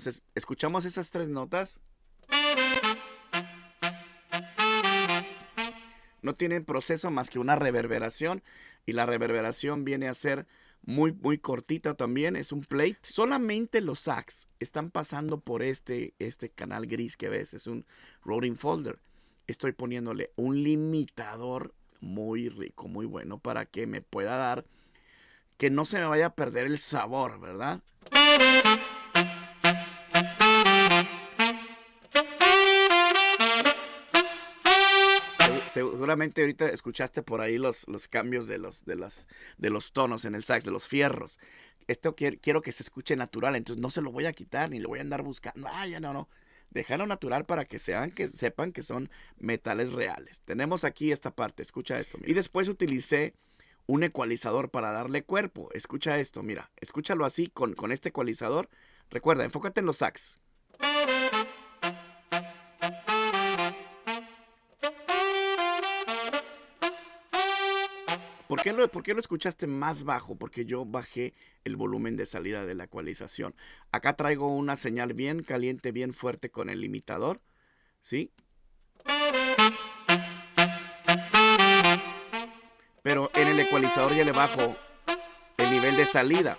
Entonces, escuchamos esas 3 notas. No tienen proceso más que una reverberación, y la reverberación viene a ser muy, muy cortita también, es un plate. Solamente los sax están pasando por este canal gris que ves, es un routing folder. Estoy poniéndole un limitador muy rico, muy bueno, para que me pueda dar, que no se me vaya a perder el sabor, ¿verdad? Seguramente ahorita escuchaste por ahí los cambios de los tonos en el sax, de los fierros. Esto quiero que se escuche natural, entonces no se lo voy a quitar ni lo voy a andar buscando. Ya no. Déjalo natural para que sepan que son metales reales. Tenemos aquí esta parte, escucha esto. Mira. Y después utilicé un ecualizador para darle cuerpo. Escucha esto, mira. Escúchalo así con este ecualizador. Recuerda, enfócate en los sax. ¿Por qué lo escuchaste más bajo? Porque yo bajé el volumen de salida de la ecualización. Acá traigo una señal bien caliente, bien fuerte con el limitador, ¿sí? Pero en el ecualizador ya le bajo el nivel de salida.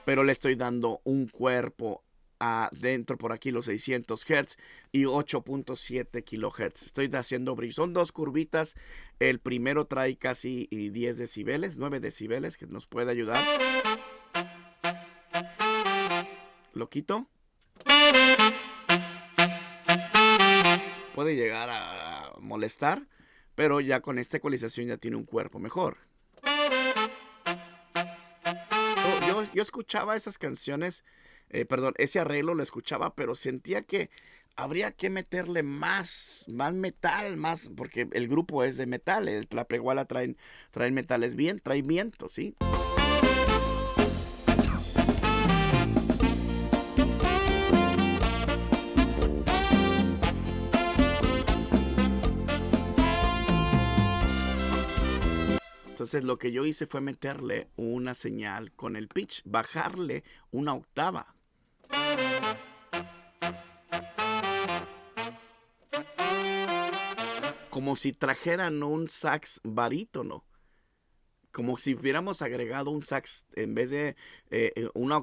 Pero le estoy dando un cuerpo adentro por aquí, los 600 Hz y 8.7 kHz. Estoy haciendo brillo. Son 2 curvitas. El primero trae casi 10 decibeles, 9 decibeles, que nos puede ayudar. Lo quito. Puede llegar a molestar, pero ya con esta ecualización ya tiene un cuerpo mejor. Yo escuchaba esas canciones, ese arreglo lo escuchaba, pero sentía que habría que meterle más metal, porque el grupo es de metal, la preguala traen metales trae viento, ¿sí? Entonces lo que yo hice fue meterle una señal con el pitch, bajarle una octava. Como si trajeran un sax barítono. Como si hubiéramos agregado un sax en vez de una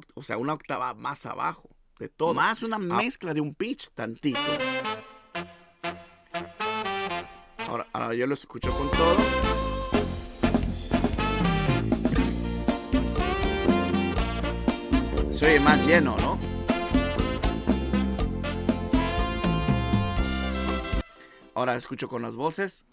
octava más abajo de todo. Más una mezcla de un pitch tantito. Ahora yo lo escucho con todo. Se oye más lleno, ¿no? Ahora escucho con las voces.